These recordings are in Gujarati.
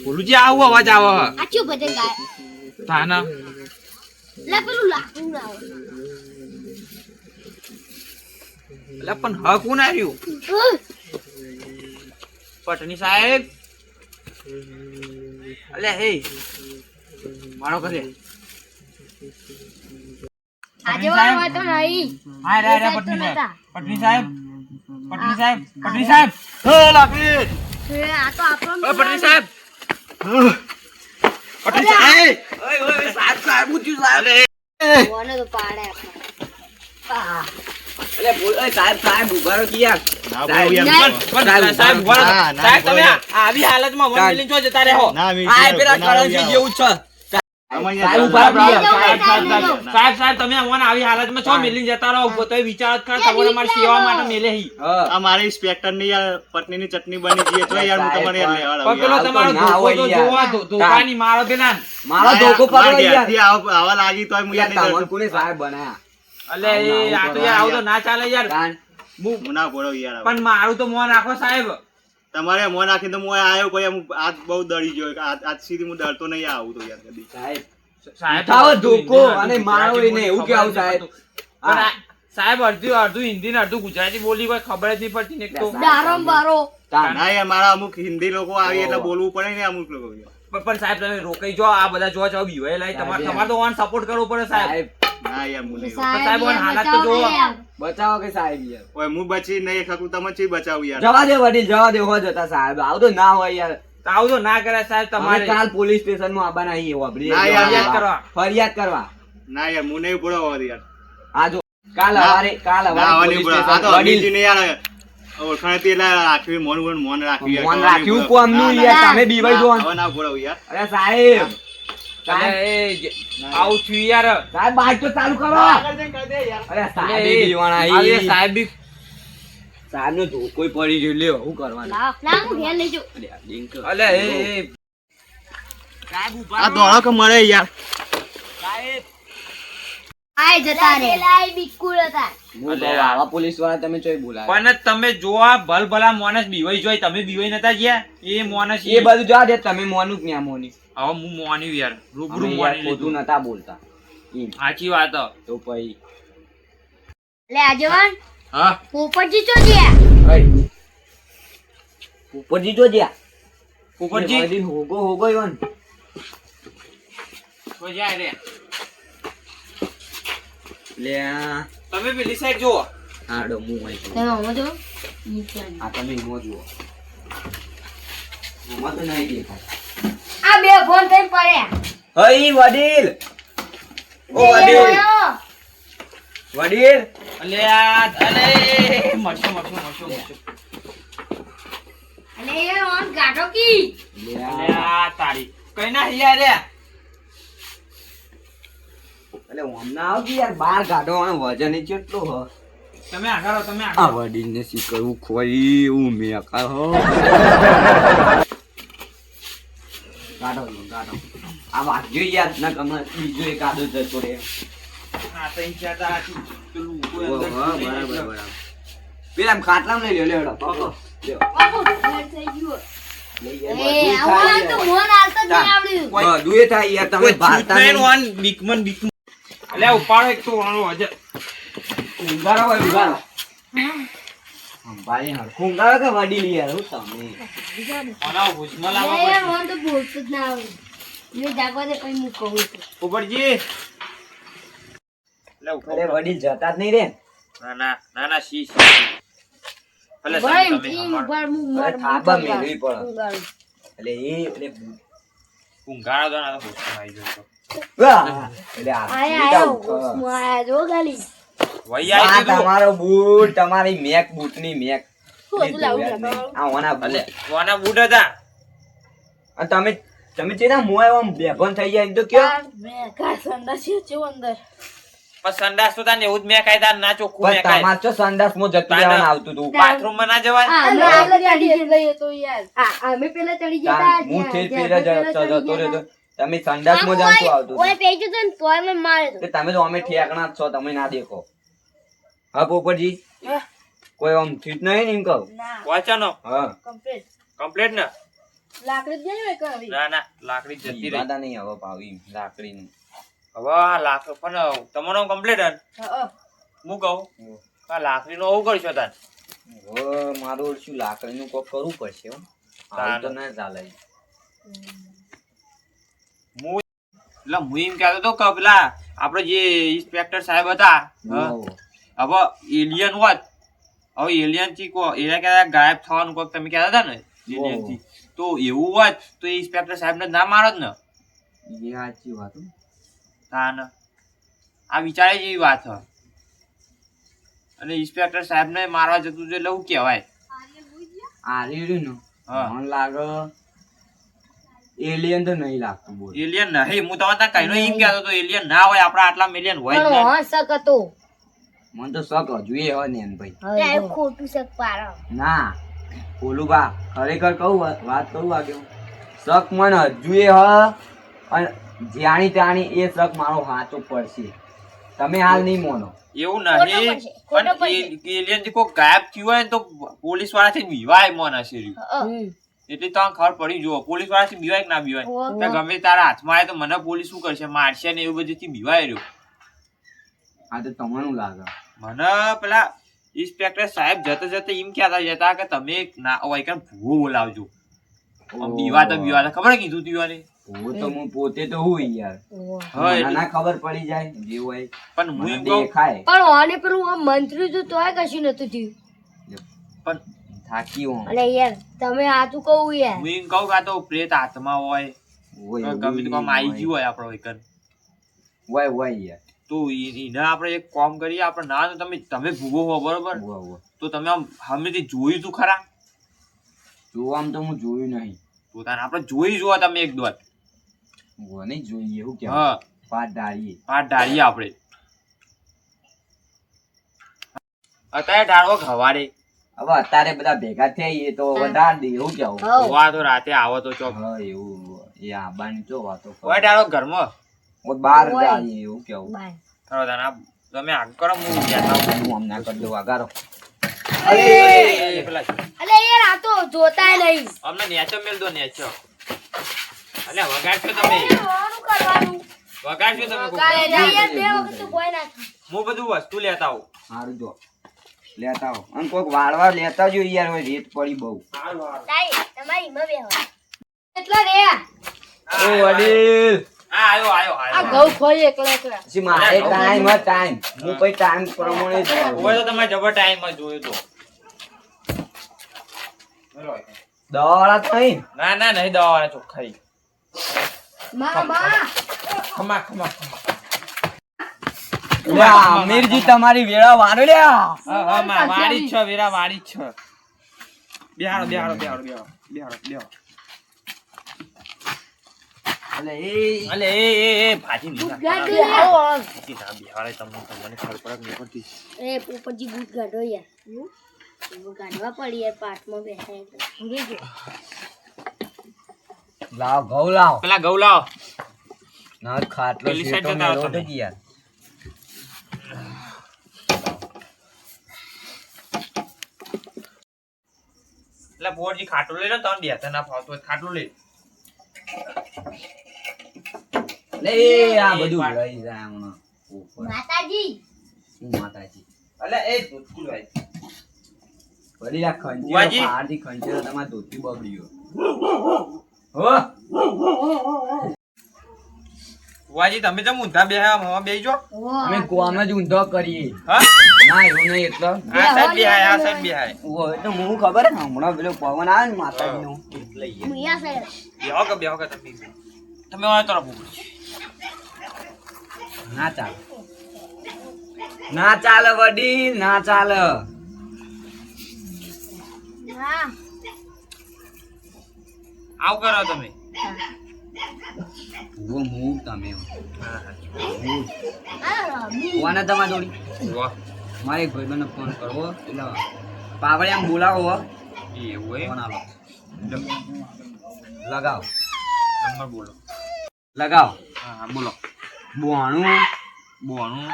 બોલુજી આવું અવાજ આવે આચું ભજન ગાય તાના લે પેલું લાકડું ના આવે એટલે પણ હ કોણ આવ્યું પટની સાહેબ અલે હે મારો કરે આજે વાળો તો નહીં હા રે પટની સાહેબ હે લાપી આ તો આપણો પટની સાહેબ પટની સાહેબ ઓય સાહેબ ઉઠી સાહેબ કોને તો પાડે અલે બોલ ઓય સાહેબ ઉભારો કિયા ના બોલ યાર સાહેબ તમે આવી હાલતમાં વન મિલિંગ જો જતા રહો આ પેલા કરણજી જેવું છે સાહેબ તમે અમને આવી હાલતમાં છો મિલિંગ જતા રહો તો વિચાર કર તમારે અમારી સેવા માટે મેલે હી આ મારી ઇન્સ્પેક્ટર ની યાર પત્નીની ચટણી બની ગઈ તો યાર હું તમારે યાર લેવાડો પેલો તમારો ધોકો તો જોવા ધોકાની મારો પેલા મારો ધોકો પડો યાર આવા લાગી તોય હું યાર તમને કોને સાહેબ બનાયા અલે એ આ તો યાર આવું તો ના ચાલે યાર હું ના બોલો યાર પણ મારું તો મોં રાખો સાહેબ તમારે મોં નાખી તો હું આવ્યો કોઈ આજ બહુ દળી ગયો આજ સુધી હું ડરતો નહીં આવું તો યાર કદી સાહેબ થાવ ધોકો અને મારો એને એવું કેવું સાહેબ સાહેબ અડધું હિન્દી ને અડધું ગુજરાતી બોલી કોઈ ખબર જ નહીં પડતી ને એક તો દારમ બારો ના યાર મારા અમુક હિન્દી લોકો આવી એટલે બોલવું પડે ને અમુક લોકો પણ સાહેબ તમે રોકાઈ જો આ બધા જો છો બીવાય લાઈ તમારે તો ઓન સપોર્ટ કરવો પડે સાહેબ ના યાર હું નહીં સાહેબ ઓન હાલત તો જો બચાવો કે સાહેબ યાર ઓય હું બચી નહીં શકું તમે ચી બચાવું યાર જવા દે વડીલ જવા દે હો જતા સાહેબ આવ તો ના હોય યાર આવું તો ના કરે સાહેબ તમારે કાલ પોલીસ સ્ટેશન માં આવવાના અહીં વાપરી ના યાર, ફરિયાદ કરવા ના યાર હું નહીં બોલો યાર આ જો કાલ હવારે ના પોલીસ આ તો સ્ટેશન અમીરજી ને યાર ઓળખાણથી એટલે રાખવી મોન રાખવી યાર મોન રાખ્યું કોમનું યાર તમે બીવાઈ જો હવે ના બોલો યાર અરે સાહેબ આવું થયું યાર સાહેબ બાઈક તો ચાલુ કરો અરે સાહેબ બીવાણા સાહેબ બી સાહેબ નો કોઈ પડી ગયો લ્યો શું કરવાનું ના હું ઘેર લઈ જો અલે એ આ દોડો કે મળે યાર સાહેબ આય જતા રે લાઈ બિકુલ હતા હું તો આવા પોલીસ વાળા તમે ચોય બોલાવે પણ તમે જોવા ભલભલા મોનસ બીવાઈ જોઈ તમે બીવાઈ નતા ગયા એ મોનસ એ બધું જવા દે તમે મોનું જ ન્યા મોની હવે હું મોન્યું યાર રૂબરૂ અમે યાર મોની ખોટું લીધું નતા બોલતા સાચી વાત તો પછી લે આજવાન હા પોપટજી ચો જે ઉપરજી જો જ્યા ઉપરજી હોગો ઈવન તો જાય રે લે તમે પેલી સાઈડ જુઓ આડો મું આઈ તમે આવો જો આ તમે ઈમો જુઓ આમાં તો નહીં દેખાય આ બે ફોન થઈ પડ્યા હઈ વડીલ ઓ વડીલ વડીલ અલે અલે મરશો અને એ ઓન ગાડો કી અલે આ તારી કઈ ના હિયા રે અલે હમણાં આવતી યાર બાર ગાડો અને વજન ઈ કેટલો હ તમે આગળ તમે આ આગળ વડીલ ને શીખવું ખોઈ હું મેકા હો ગાડો આ વાગ્યો યાર ના કમ બીજો એક આદો જતો રે આ તઈ ચાતા પેલું કોઈ અંદર બરાબર પેલા ખાટલામાં લઈ લ્યો લેડો પકડો બાપુ ઘર થઈ ગયો એ આવું તો મોન આલતો જ નહીં આવડ્યું બધું એ થાય યાર તમે ભારતા નહીં વન બીકમન અલે ઉપાડો એક તો વાળો હજે ઉંગારો હોય ઉંગારો ભાઈ હરખું ઉંગારો કે વડીલ યાર હું તમે ઓલા ભૂસમાં એ લાવવા મોન તો બોલતો જ ના આવડે મે જાગવા દે પછી હું કહું છું ઉપરજી લે અરે વડીલ જતા જ નહીં રે ના શીશ અલે ભાઈ તમે ઈ અમાર ઉપર હું અરે થાબા મેળવી પડે એટલે એ એટલે ઊંઘાડો તો ના તો ભૂસમાં આવી જતો વાહ એટલે આયો આયો જો ગાલી વઈ આ આવી દીધું તમારો બૂટ તમારી મેક બૂટની મેક શું લાવું આ ઓના અલે બૂટ કોના બૂટ હતા અને તમે ચેના મોય આમ બેભન થઈ જાય એમ તો કયો મે કા સંડા છે અંદર પણ સંડાસ તો તાને એવું જ મેં કાયદા ના ચોખ્ખું પણ મેં કાય તમાર ચો સંડાસ મો જતું રહેવાનું આવતું તું બાથરૂમ માં ના જવાય અમે આગળ ચડી લઈએ તો યાર અમે પેલા ચડી જતા હું ઠેર પેલા જતો રહ્યો તો તમે સંડાસ મો જામતું આવતું ઓય પેજો તો તોય મે મારે તો તમે તો અમે ઠેકણા જ છો તમે ના દેખો હા પોપટજી કોઈ આમ ઠીક નહીં ને એમ કહું ના વાંચનો હા કમ્પ્લીટ કમ્પ્લીટ ને લાકડી જ નહીં હોય કે આવી? ના ના લાકડી જતી રહી દાદા નહીં હવે પાવી લાકડીનું. હવે આ લાકડું પણ તમારો કમ્પ્લીટ હે હા, હું કહું આ લાકડીનું આવું કરશો તાન હવે મારું શું લાકડીનું કોક કરવું પડશે હો. આવું તો ના ચાલે. હું એટલે હું એમ કહેતો હતો કે પેલા આપણે જે ઇન્સ્પેક્ટર સાહેબ હતા હવે એલિયન હોત હવે એલિયન થી એના કહેતા ગાયબ થવાનું કોક તમે કહેતા હતા ને એલિયન થી તો એવું હોત તો એ ઇન્સ્પેક્ટર સાહેબ ને ના મારો જ ને એ સાચી વાત હો. તાન આ વિચારે જેવી વાત હ અને ઇન્સ્પેક્ટર સાહેબ ને મારવા જતું એટલે એવું કહેવાય આર્યું રહ્યું ને હા. મને લાગે એલિયન તો નહીં લાગતું બોલ. એલિયન નહીં હું તમારે ત્યાં કહીનો એમ કહેતો હતો એલિયન ના હોય આપણા આટલા મિલિયન હોય જ પણ ના. હોઈ શકે તો. મને તો શક હજુ એ હોય ને એમ ભાઈ. ત્યાં ખોટું શક પાડો. ના ઓલું બા ખરેખર કહું વાત કહું આગળ શક મને હજુ એ હ અને જાણી તાણી એ શક મારો સાચો પડશે. તમે હાલ નહીં મોનો. એવું ખોટો નહીં પડશે, ખોટો પણ એલિયન થી કોઈ ગાયબ થયું હોય ને તો પોલીસ વાળાથી બીવાય મોન હશે એટલે તો ખબર પડી જુઓ પોલીસ વાળાથી બીવાય કે ના બીવાય ઓહો. કે ગમે તારા હાથમાં આવે તો મને પોલીસ શું કરશે મારશે ને એવું બધું બીવાય રહ્યો આ તો તમારું લાગે. મને પેલા ઇન્સ્પેક્ટર સાહેબ જતા એમ કહેતા કે તમે ના હોય કે ભૂવો બોલાવજો આમ બીવાતા ખબર કીધું તીવાને હું તો હું પોતે તો હું યાર હા મને ના ખબર પડી જાય જે હોય પણ હું મને એમ કહું દેખાય પણ ઓને પેલું આમ મંત્રી તો તોય કશું નતું થયું. પણ થાકી હું અલે યાર તમે આતું કહું યાર. હું એમ કહું કે આ તો પ્રેત આત્મા હોય હોય ગમે તે કામ આવી ગયું હોય આપણો એકન હોય હોય યાર તો એને આપણે એક કામ કરીએ આપણે ના તો તમે ભૂગો હો બરોબર હોય હોય તો તમે આમ હમેથી જોયું તું ખરા જોવામાં તો હું જોયું નહીં. તો તાને આપણે જોઈ જુઓ તમે એક દોત હું નહીં જોઈએ એવું કેવું હા પાટ ડાળીએ પાટ ઢાળીએ આપણે અત્યારે ઢાળવો ખવાડે હવે અત્યારે બધા ભેગા થઈ તો વધારે દે એવું કેવું હઉ. જોવા તો રાતે આવો તો ચોક હા એવું એ આબાની જો વાતો હોય ઢાળો ઘરમાં બહાર હોય. ડાળીએ એવું કેવું બાય. ખરો તાને આ તમે આગળ કરો હું કહેતા હોઉં. હું હમણાં કરી દઉં અગારો એ પેલા અલે યાર આ તો જોતાય નહીં. અમને નેચો મેલ દો નેચો અલ્યા વગાડશો તમે શું કરવાનું? વગાડશો તમે કોક. કાલે જાય યાર બે વખત તો કોઈ ના થાય. હું બધું વસ્તુ લેતા આવું સારું જો લેતા આવો અને કોઈક વાળવા લેતા જો યાર હોય રેત પડી બહુ. તાઈ તમારી માં બે હોય. એટલા રે ઓ વડીલ હા આયો આ ઘઉં ખોઈ એકલા એકલા. પછી મારે ટાઈમ હું પછી ટાઈમ પ્રમાણે જ કરું. હોય તો તમારે જબર ટાઈમમાં જોયો તો દવાવાળા થઈ ના ના નહીં દવાવાળા ચોખ્ખાઈ માં ખમા ખમા અમીરજી તમારી વેળા વાળ્યા. હા હા માં વાડી જ છે વેરા વાડી જ છે બેહાડો બેહાડો બેહાડો બેહાડો બેહાડો બેહાડો અલે એ ભાજી નહીં ગાડી આવો આમ. ના બેહાડે તમને ખબર પડે નહીં પડતી એ પોપટજી બૂટ ગાઢો યાર. હું ગાઢવા પડી યાર પાઠમાં બેઠા એટલે. ઊંઘી ગયો. લાવ ઘઉં લાવ પેલા ગૌ લાવો ના ખાટલો પેલી શેઠો side જતા મેલો રહો તમે. તો જ યાર. એટલે પોરજી ખાટલું લઈ લો તમે બેહતા ના ફાવતો હોય તો ખાટલું લઈ લે આ બધું લઈ જાય હમણાં ઉપર. માતાજી શું માતાજી અલે એ દૂધકુલ ભાઈ વળી આ ખંજેરો બુઆજી. બહારથી ખંજેરો તમારે ધોતી બગડ્યો હો વાજી તમે તો ઊંધા બેહ્યા મામા બેહી અમે કોમ જ ઊંધો કરીએ હા ના એવું નહીં એટલો આ સાઈડ બેહાય આ સાઈડ બેહાય ઓ એ તો હું ખબર ને હમણાં પેલો પવન આવે ને માતાજીનો એટલે યાર. મુયા સાહેબ બેહો કે તમે હોય તરફ ઉભો ના ચાલે ના ચાલે વડીલ ના ચાલે હા આવ કરો તમે હું તમે આ કોને તમારે જોડી વાહ મારે એક ભાઈબંધને ફોન કરવો એટલે પાવડે આમ બોલાવો હો. એવું ફોન હે આલો લગાવ નંબર બોલો લગાવ હા હા બોલો બોણું બોનું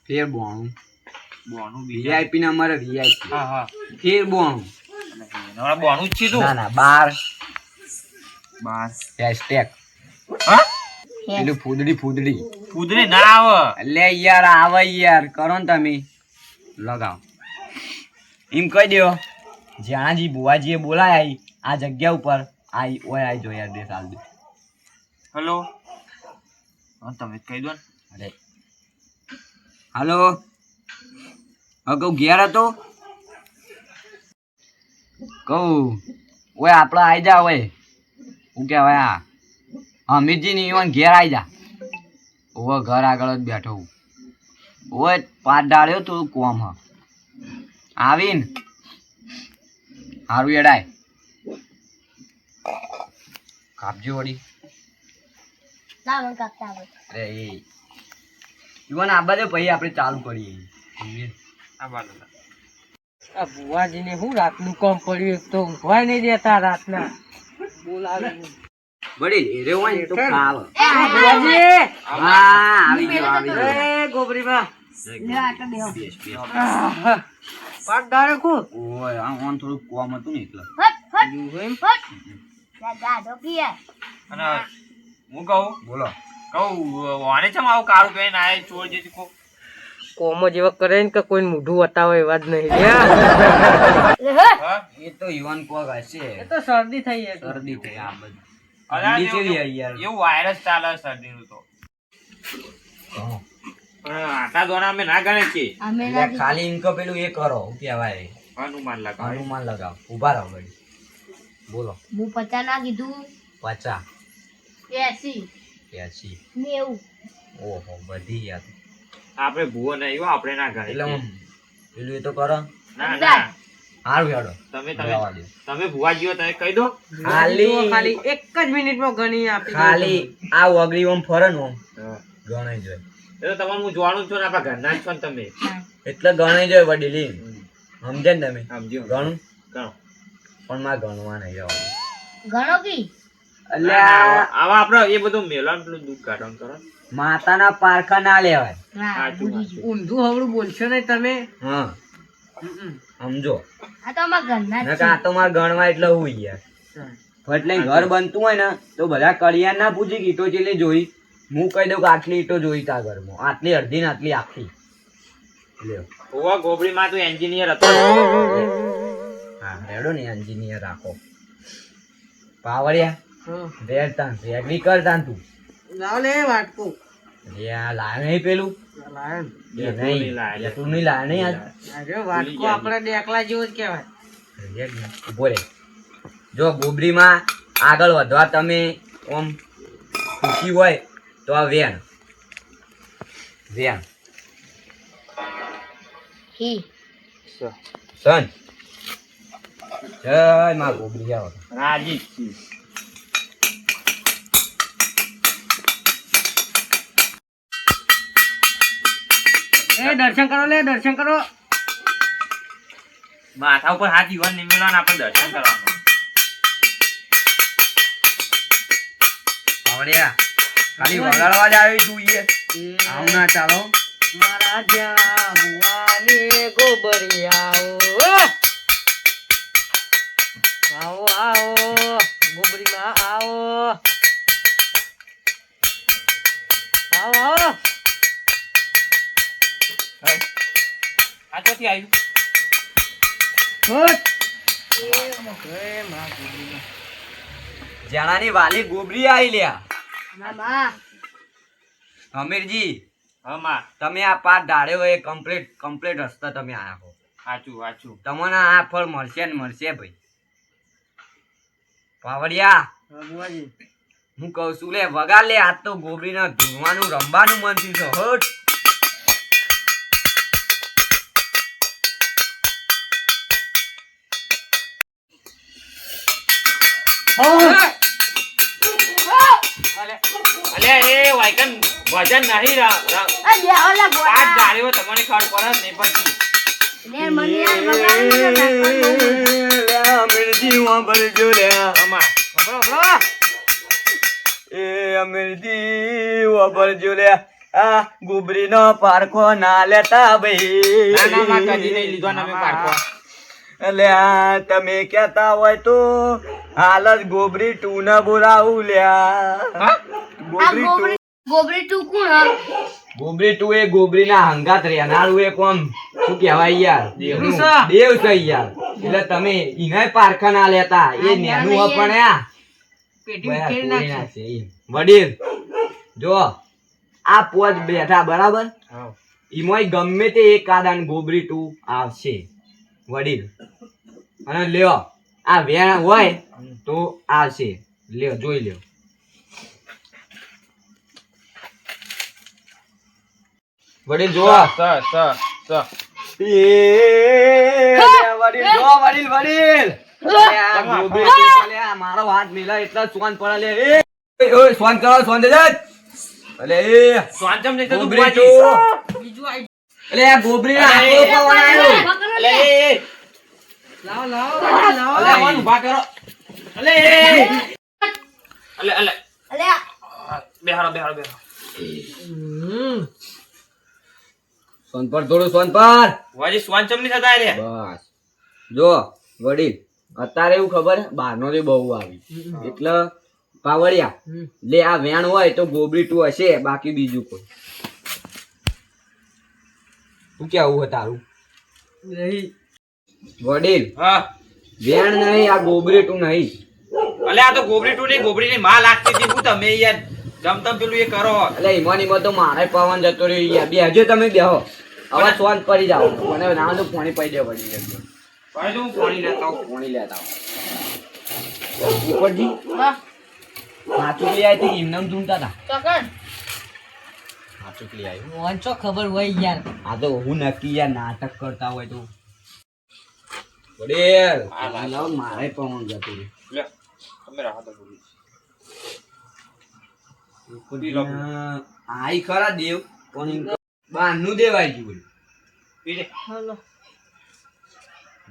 ફેર બોણું બોનું બીજા વીઆઈપી નંબર વીઆઈપી હા હા ફેર બોણું નવરા બોનું જ છે તું. ના ના 12 હેશટેગ હા પેલું ફૂદડી કૂદરી ના આવે. એટલે યાર આવે યાર કરો ને તમે લગાવ એમ કહી દો જ્યાંજી બુવાજીએ બોલાય આ જગ્યા ઉપર આઈ ઓય આઈ જો યાર દે સાલ દે હેલો હા તમે જ કહી દો ને. અરે હાલો કહું ઘેર હતો કહું ઓય આપણે આઈ જા ઓય શું કહેવાય આ અમિતજી ની ઈવન ઘેર આઈ જા ઓવે ઘર આગળ જ બેઠો હું ઓય પાટ ડાળ્યો થોડું કોમ હ આવીન હારું એડાય કાપજો વળી લાવ મને કાપતા આવડે. અરે એ ઈવન આ બધે પછી આપણે ચાલુ કરીએ આ બાજુ લા. આ ભુવાજીને શું રાતનું કામ પડ્યું એક તો ઊંઘવાય નહીં દેતા રાતના બોલાવે વળી એરે હોય ને તો ખાવ ભુવાજી હા આવી ગયો એ ગોબરીમાં લે આટલો બેહો. પાટ ડાળે કુ ઓય આ ઓન થોડું કોમ હતું ને એટલે હટ હટ જા જા ઢોકી યાર. અને હું કહું બોલો વાને છે આવું કાળું પહેરીને આય ચોર જેથી કો. કોમો જેવા કરે ને કે કોઈ મોઢું બતાવે એવા જ નહીં લ્યા. લે હટ. હા એ તો યુવાન કોક હશે એ તો શરદી થઈ છે શરદી થઈ આ બધું અલા, ઠંડી કેવી એવું આવી યાર એવું વાયરસ ચાલે શરદીનું તો. હા. પણ આટા દોના અમે ના ગણે છે. અમે એટલે ના ખાલી ઇનકો પેલું એ કરો શું કહેવાય હનુમાન લગાવે. હનુમાન લગાવ ઉભા રહો વળી બોલો હું 50 ના કીધું 50 80 80 90. ઓહો બધી યાર આપણે ભૂવો નહીં હો, આપણે ના ગણે એટલે છે. આમ પેલું એ તો કરો ના ના હારું હેડો તમે જવા તમે દો. તમે ભૂવા જીવો તમે કહી દો. ખાલી ખાલી એક જ મિનિટમાં ગણી આપી ખાલી આ વગડી ઓમ ફરે ને ઓમ ગણાઈ જાય એ તો તમારે હું જોવાનું જ છું ને આપણા ઘરના જ છો ને તમે. એટલે ગણાઈ જાય વડીલી સમજે ને તમે સમજ્યો ગણું ગણો. પણ માં ગણવા નહીં જવાનું ઘણો કી એટલે આવા આપણે એ બધું મેલવાનું પેલું દુઃખ કાઢવાનું કરો. માતાના પારખા ના લેવાય ના સાચું, ભૂલી સાચું. ગયું. ઊંધું હવડું બોલશો નહીં તમે હા સમજો આ તો અમારા ઘરના જ નકર આ તો મારે ગણવા એટલે હું યાર એટલે ઘર બનતું હોય ને તો બધા કડિયા ના પૂછી કે ઈટો ચેલી જોઈ હું કહી દઉં કે આટલી ઈટો જોઈ તા ઘરમાં આટલી અડધી ને આટલી આખી લ્યો ભૂવા ગોબડીમાં તું એન્જિનિયર હતો. હા રેડો ને એન્જિનિયર રાખો પાવડિયા રેડતા રેગડી કરતા તું લાવ લે વાટકો લે આ લાય નહીં પેલું લાવ એ નહીં લાય. તું નહીં લાય નહીં આજ અરે વાટકો આપણે ડેકલા જેવો જ કહેવાય રેડ ને ઉભો રે જો ગોબરીમાં આગળ વધવા તમે ઓમ ખુશી હોય તો આ વેણ કી સન જય માં ગોબરી આવો રાજી જ છીએ. એ દર્શન કરો લે દર્શન કરો માથા ઉપર હાથ જીવન નહીં મેળવાનું આપણે દર્શન કરવાનું. પાવડિયા ખાલી વગાડવા જ આવી તું યાર આવ ના ચાલો મારા જ્યાં ભુવાને ગોબરિયાઓ આવો આવો ગોબરીમાં આવો આવો આવો આ ચોથી આવ્યું. હટ. જાણાની વાલી ગોબરી આવી લ્યા મામા અમીરજી હા માં તમે આ પાઠ ધાર્યો એ કમ્પ્લીટ રસ્તા તમે આયા હો સાચું સાચું. તમને આ ફળ મળશે ને મળશે ભાઈ પાવડિયા ભુવાજી હું કહું છું લે વગા લે આજ તો ગોબરીને ધૂણવાનું રમવાનું મન થયું છે હટ અલ્યા એ વાયકન વજન નહીં આ બે ઓલા પાઠ ગોળા ધાર્યો તમને ખબર પડે જ નહીં પડતી. ને મને યાર વગાડવાનું અમીરજી વાપરજો લે આમાં એ અમીરજી વાપરજો લે આ ગોબરીનો પારખો ના લેતા ભાઈ ના ના માં કદી નહીં લીધો ને અમે પારખો. એટલે આ તમે કહેતા હોય તો હાલ જ ગોબરી 2 ને બોલાવું લ્યા. આ ગોબરી 2 ગોબરી તું કોણ હા? ગોબરી 2 એ ગોબરીના હંગાત રહેનારું એક આમ શું કહેવાય યાર દેવનું છે. દેવ છે યાર. એટલે તમે ઈનાય પારખા ના લેતા એ નેનું હો પણ આ પેટી બયા ઉકેલી તોડી નાખી. નાખશે ઈ. વડીલ જો આ પોચ બેઠા બરાબર ઈમોય ગમે તે એક આદાન ગોબરી 2 આવશે વડીલ અને લ્યો આ વેણ હોય તો આવશે લ્યો જોઈ લ્યો વડીલ જો વડીલ જો વડીલ વડીલ અરે આ ગોબરી 2 અલે આ મારો હાથ મિલા એટલા સોન પડે લે એ ઓય સોન કરો સોન દે અલે એ સ્વાંચમ નહીં થતું ગોબરી બુવાજી. 2 બીજું આઈ અલે આ ગોબરી ના આંખો પવન આવ્યો અલે એ લાવો લાવો લાવો. અલે આવાનું ઊભા કરો. અલે અલે અલે અલે બેહારો બેહારો બેહારો. સોન પર થોડું સોન પર બુવાજી સ્વાંચમ નહીં થતા રે. બસ જો વડીલ અત્યારે એવું ખબર બહારનો જે બહુ આવી એટલે પાવડિયા લે આ વેણ હોય તો ગોબરી 2 હશે બાકી બીજું કોઈ તું કેવું હોય તારું નહીં. વડીલ હા વેણ નહીં આ ગોબરી 2 નહીં અલે આ તો ગોબરી 2 ની ગોબરીની માં લાગતી હતી. હું તમે યાર જમતમ પેલું એ કરો. એટલે ઈમાની તો મારે પવન જતો રહ્યો યાર બેહજો તમે બેહો હવે સોન પડી જાઓ મને ના તો પાણી પડી દે વડી જજો ભાઈ તો હું પાણી લેતા આવું. પાણી લેતા આવો ઉપરજી હા નાચુક લઈ આવી હતી એમને ઝૂમતા હતા ચોકન નાચુક લઈ આવ્યું વાંચો ખબર હોય યાર. આ તો હું નક્કી યાર નાટક કરતા હોય તો વડીલ લાવ મારે પવન જતું લે તમે રાહ તો બોલી. રહ્યું આઈ ખરા દેવ પણ બારનું દેવાય ગયું પી લે. હાલો.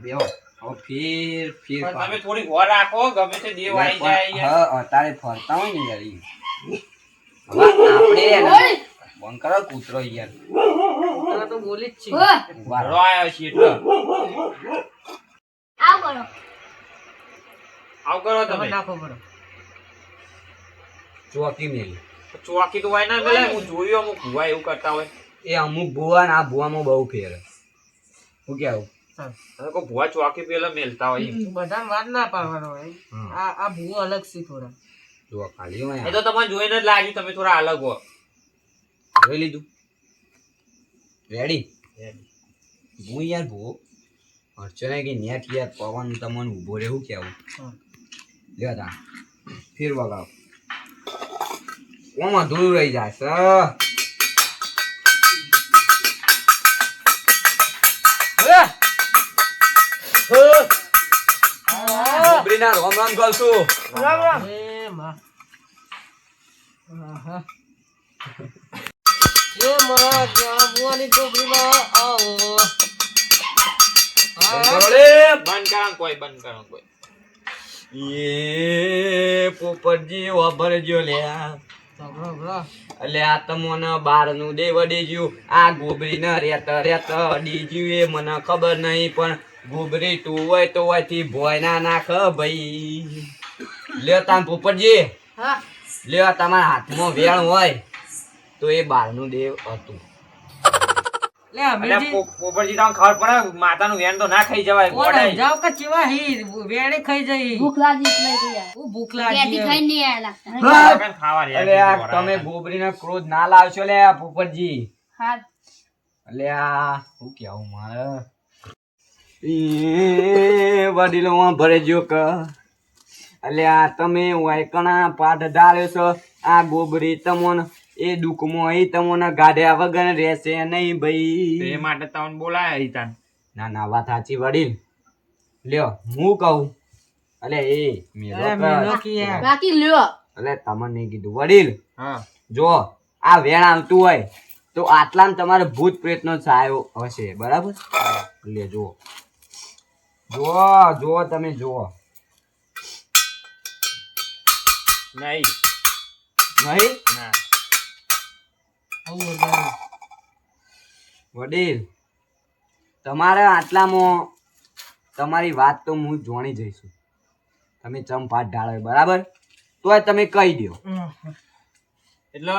બેહો હવે ફેર ફેર પણ તમે થોડી વાર રાખો ગમે તે દેવ આવી જાય યાર. હા અત્યારે ફરતા હોય ને યાર ઈ. હવે આપણે એને ઓય બંધ કરો કૂતરો યાર તારા તો બોલી જ છે. હો ઉભા રહો. ઘરો આવ્યો છે એટલે આવ કરો આવ કરો તમે તમે. નાખો પડો. ચોકી મેલી ચોકી તો વાય ના મેલે. હું જોયું અમુક ભુવા એવું કરતા હોય. એ અમુક ભુવા ને આ ભુવામાં બહુ ફેર શું કેવું તમે કોઈ ભુવા ચોકી પેલા મેલતા હોય એમ. બધાને વાત ના પાડવાનો હોય. હમ. આ ભૂવો અલગ છે થોડા. જો ખાલી હોય એ તો તમને જોઈને જ લાગ્યું તમે થોડા અલગ હો. જોઈ લીધું રેડી હું યાર ભૂ અર્ચના કે નેટ યાર પવન તમને ઊભો રહેવું કેવું હા. લ્યો તા ફેર વગાવ ઓમાં ધૂળ રહી જાય છે ગોબરીના રોમ રોમ કરશું એ માં. આહા. એ માં જ્યાં ભૂવાની ચોપડીમાં આવો. બંધ કરાવ કોઈ બંધ કરાવ કોઈ. એ પોપટજી વાપરજો લ્યા સાંભળો, સાંભળો. એટલે આ તમને બારનું દે વડી ગયું આ ગોબરી ના રેતા રેતા અડી ગયું એ મને ખબર નહીં પણ ગોબરી 2 હોય તો હોયથી ભોય ના નાખ ભાઈ લ્યો તામ પોપટજી હા લ્યો તમારા હાથમાં વેણ હોય તો એ બારનું દેવ હતું લે અમીરજી, પોપટજી તમને ખબર પડે માતાનું વેણ તો ના ખાઈ જવાય. કોણ ગોડાય. સમજાવ કે ચેવા હી વેણે ખાઈ જઈ. ભૂખ લાગી એટલે તો યાર હું ભૂખ કેટી લાગી હવે. ખાઈ નહીં આયા લાગતા કાંઈ ખાવા રહ્યા અરે આ છે, તમે ગોબરીના ક્રોધ ના લાવશો લે આ પોપટજી હા એટલે આ શું કેવું મારે એ વડીલો ભરે જો ક એટલે આ તમે વાયકણા પાઠ ધાર્યો છો આ ગોબરી તમોન એ દુઃખમાં એ તમને ગાઢ્યા વગર રહેશે નહીં તો ભાઈ એ માટે તમને બોલાયા રીતાન. ના ના વાત સાચી વડીલ લ્યો હું કહું અલે એ મેલો અરે મેલો કે યાર. બાકી લ્યો એટલે તમને નહીં કીધું વડીલ હા જો આ વેણ આવતું હોય તો આટલામાં તમારે ભૂત પ્રેતનો છાયો હશે બરાબર લે જુઓ જુઓ જુઓ તમે જુઓ નહીં નહીં ના આવું વધારે. વડીલ તમારે આટલામાં તમારી વાત તો હું જોણી જઈશું. તમે ચંપાટ ઢાળો બરાબર, તો તમે કહી દો. એટલે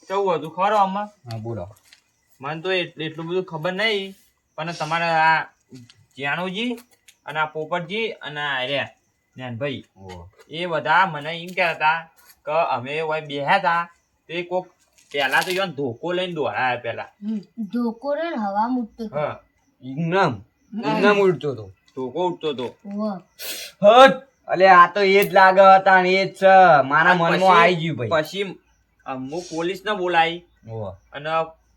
કેવું હતું ખરો આમાં? હા બોલો. મને તો એટલું બધું ખબર નહીં, પણ તમારે આ જાણુજી અને આ પોપટજી અને આ રહ્યા જ્ઞાનભાઈ, એ બધા મને એમ કહેતા હતા કે અમે બેહ્યા હતા તો એ કોક પેલા તો યો ધોકો લઈને દોડાયા પેલા. ધોકો રે ને હવા મુકતો હતો. હા, ઇગ્નમ ઉડતો હતો. ધોકો ઉઠતો હતો. ઓહો. હટ! અલે આ તો એ જ લાગે હતા ને એ જ છે. મારા મનમાં આવી ગયું ભાઈ. પછી હું પોલીસ ને બોલાવી ઓહો. અને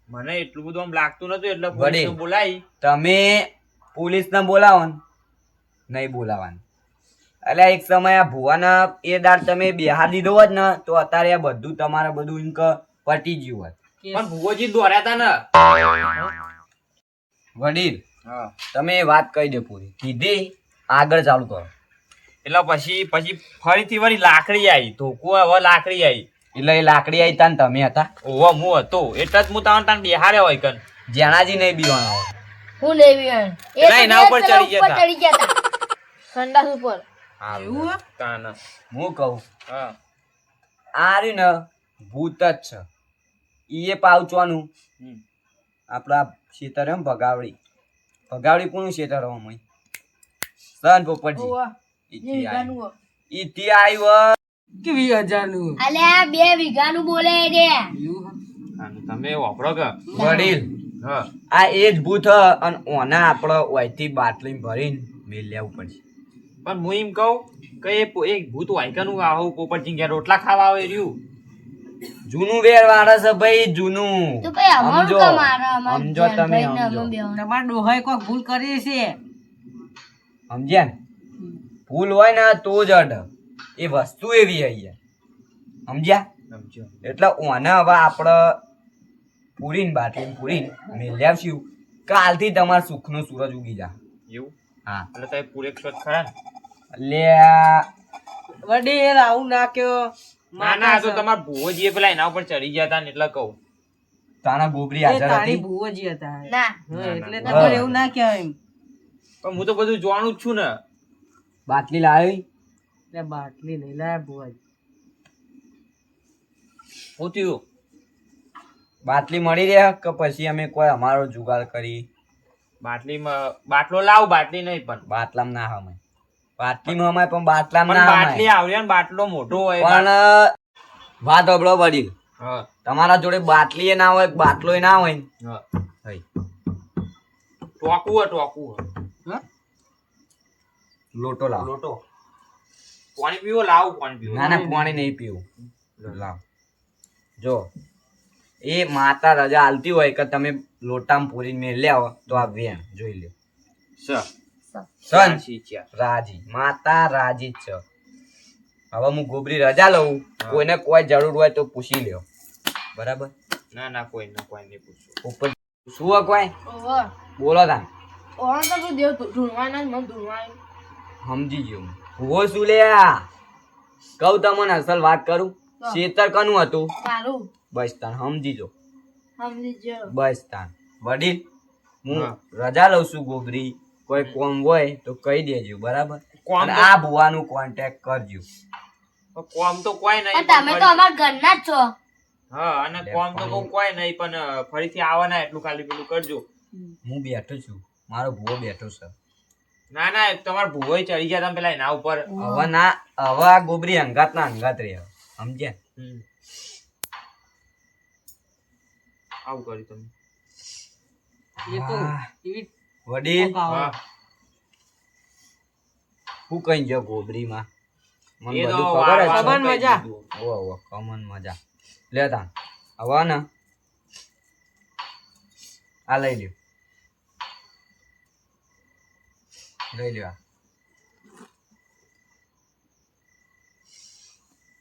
મને એટલું બધું આમ લાગતું નતું એટલે વડીલ. પોલીસ બોલાવી. તમે પોલીસ ને બોલાવો ને નહીં બોલાવાનું. એટલે એક સમય આ ભુવાને એ દાડ તમે બિહાર દીધો હોત ને તો અત્યારે આ બધું તમારે બધું એમ કે પટી ગયું હોત. પણ ભુવોજી દોડ્યા હતા ને. વડીલ હા, તમે એ વાત કહી દે પૂરી કીધી, આગળ ચાલુ કરો. એટલે પછી ફરીથી વળી લાકડી આવી, ધોકો હવે લાકડી આવી. એટલે એ લાકડી આવી તા ને તમે હતા. ઓહો, હું હતો એટલે જ હું તાન બેહાર્યો હોય કન. જેણાજી નહીં બીવાના હોય. હું લેવી હે? એ પેલા તો એના ઉપર પેલા ચડી ગયા હતા. ચડી ગયા હતા. સંડાસ ઉપર. એવું તાન. હું કહું હા, આ રહ્યું ને ભૂત જ છે. ઈએ પાવચવાનું હમ. આપડા ખેતર એમ ભગાવડી કોનું ખેતર હોય સન પોપટજી ઈથી આવ્યો. કે 20,000 નું અલ્યા 2 વીઘાનું બોલે રે. તાન તમે વાપરો કે? વડીલ હા, આ એ જ ભૂત હ અને ઓના આપણે ઓયથી બાટલી ભરીને મેલ લેવું પડશે. પણ હું એમ કહું કે એ ભૂત વાયકાનું આવું પોપટજી ઘેર રોટલા ખાવા આવે રહ્યું. જૂનું વેર વાળા છે ભાઈ, જૂનું. તો ભાઈ અમારું સમજો. કામ મારા અમાર સમજો તમે, ભાઈને સમજો. અમે બેહવાનું. તમારા ડોહાએ કોક ભૂલ કરી છે. સમજ્યા ને? ભૂલ હોય ને તો જ અડ. એ વસ્તુ એવી અહીંયા સમજ્યા. સમજો. એટલે ઓને હવે આપણે પૂરીને બાટલીને પૂરીને મેલ લાવશું. કાલથી તમારા સુખનો સૂરજ ઉગી જા. એવું? હા એટલે તમે પૂરેક શોધ ખરા ને? લે વડીલ આવું ના કયો. ના ના, આ તો તમારા ભુવોજીએ પેલા એના ઉપર ચડી ગયા હતા ને એટલે કહું. તારા ગોબરી એ હાજર તારી હતી. ભુવોજી હતા. ના હા, એટલે ના. તમારે એવું ના કહેવાય એમ. પણ હું તો બધું જાણું જ છું ને. બાટલી લાવી. એટલે બાટલી નહીં લાયા ભુવાજી. શું થયું? બાટલી મળી રહે કે પછી અમે કોઈ અમારો જુગાડ કરી. બાટલીમાં બાટલો લાવ, બાટલી નહીં પણ. બાટલામાં ના હમાય. બાટલીમાં હમાય પણ બાટલામાં પણ ના બાટલી હમાય. આવડે ને બાટલો મોટો હોય. પણ વાત હબળો વડીલ, હા, તમારા જોડે બાટલી ના હોય બાટલો ના હોય ને, હા. હઈ, ટોકું હે. લોટો લાવ. લોટો. પાણી પીવો? લાવ પાણી પીવો. ના ના પાણી નહીં પીવું. લાવ. જો એ માતા રજા આલતી હોય કે તમે લોટામાં પૂરીને મેલ આવો તો આ વેણ જોઈ લ્યો. સન રાજી, માતા રાજી જ છે. હવે હું ગોબરી રજા લઉં, કોઈને કોઈ જરૂર હોય તો પૂછી લ્યો. બરાબર? ના ના, કોઈ નહીં પૂછવું. ઉપર શું હોય કોઈ? ઓહો. બોલો તાન. ઓહો તો તું દેવ ઢૂંઢવાના ને મને ઢૂંઢવાનું. સમજી ગયો હું. ભૂવો શું લે આ? કહું તમને અસલ વાત કરું. ખેતર કનું હતું? મારું બસ તાન સમજી જો. સમજી ગયો. બસ તાન વડીલ હું હા. રજા લઉં છું ગોબરી. કોઈ કોમ હોય તો કહી દેજો. બરાબર? કોમ અને તો- આ ભુવાનું કોન્ટેક્ટ કરજો. કોમ તો કોઈ નહીં. પણ તમે તો અમારા ઘરના જ છો. હા, અને કોમ તો બહુ કોઈ નહીં, પણ ફરીથી આવવાના એટલું ખાલી પેલું કરજો. હું બેઠો છું, મારો ભુવો બેઠો છે. ના ના, તમારા ભુવોય ચડી ગયા તમે પેલા એના ઉપર. હવે ના, હવે આ ગોબરી અંગાત ના અંગાત રહે. સમજ્યા? હમ. આવું કર્યું તમે. એ તો હા. એવી વડીલ કોક આવે. હા. હું કઈ ગયો ગોબરીમાં? મને એ તો બધું ખબર જ છે. કમન મજા. ઓહો, કમન મજા. લે તાન હવે ને આ લઈ લ્યો. લઈ લ્યો આ.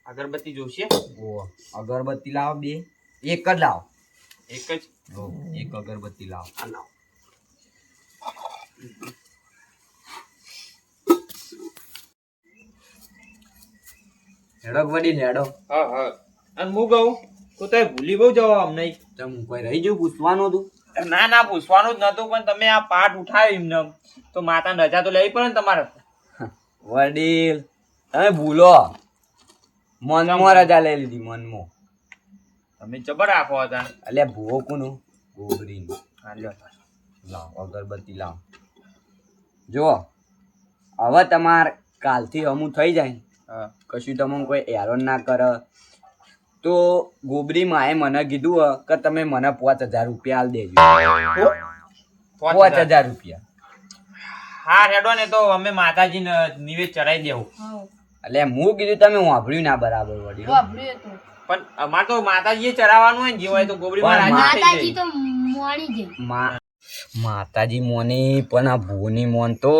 અગરબત્તી જોશે? ઓહો, અગરબત્તી લાવો બે. એક જ લાવો. એક જ. ઓહો, એક અગરબત્તી લાવો. આ લાવો. હેડો વડીલ હેડો. હા હા. અને હું કહું તો તમે ભૂલી બહુ જવા આમ નહીં. તમ કોઈ રહી ગયું પૂછવાનું હતું? ના ના પૂછવાનું જ નતું, પણ તમે આ પાઠ ઉઠાવ્યો એમને તો માતા રજા તો લેવી પડે ને તમારે. વડીલ તમે ભૂલો, મનમાં રજા લઈ લીધી, મનમાં. તમે જબર રાખો હતા. એટલે ભૂવો કોનું? ગોબરીનું. હા, લ્યો. લાવ અગરબત્તી લાવ. જો હવે તમાર કાલથી અમુક થઈ જાય, હા. કશું તમને કોઈ હેરાન ના કરે તો ગોબરી માએ મને કીધું હે કે તમે મને 5000 રૂપિયા આલ દેજો. 5000 રૂપિયા. હા રેડો ને, તો અમે માતાજીને નિવેદ ચડાવી દેવું. એટલે હું કીધું તમે વાપર્યું ના બરાબર વડીલ. વાપર્યું હતું. પણ અમારે તો માતાજીએ ચડાવવાનું હોય ને, જે હોય તો ગોબરીમાં રાજી થઈ માતાજી જાય. તો મોણી જાય. માતાજી મોની પણ આ ભૂની મોન તો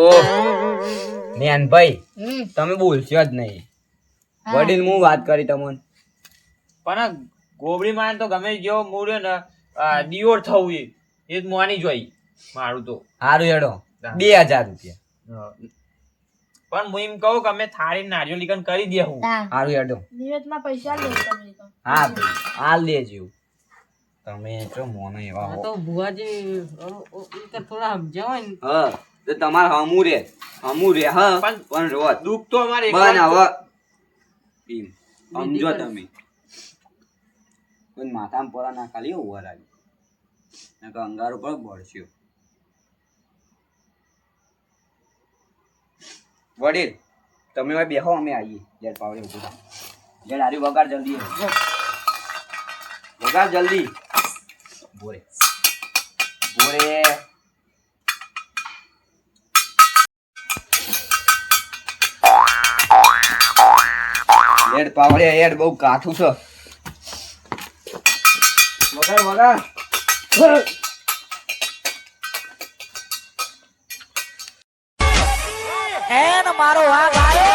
ભાઈ તમે બોલશો જ નહીં. વડીલ હું વાત કરી તમને. પણ આ ગોબરીમાં તો ગમે જેવો મૂળ ને દિયોર થવું એ જ મોની જોઈ મારું તો. સારું હેડો 2000 રૂપિયા. પણ હું એમ કહું કે અમે થાળી નારિયેળ લીકન કરી દેવું. સારું હેડો. નિવેદમાં પૈસા લે તમે તો. હા હાલ દેજો. તમે તો મોનો એવા હો. તો ભુવાજી ઈ તો થોડા સમજાવો ને. હા તો તમારે હમું રે હા પણ રોજ દુઃખ તો અમારે બન એકલા હવે એમ સમજો તમે. કોઈ માથામાં પોરા ના ખાલી ઉભા રાખી નકર અંગાર ઉપર બળશ્યો. વડીલ તમે હવે બેહો, અમે આવીએ. જેડ પાવડે ઉભું થાઓ. જેડ હારી વગાડ જલ્દી. વગાડ જલ્દી. બોરે એડ પાવડે એડ બહુ કાઠું છે. વગાડ એન મારો વાઘ આયો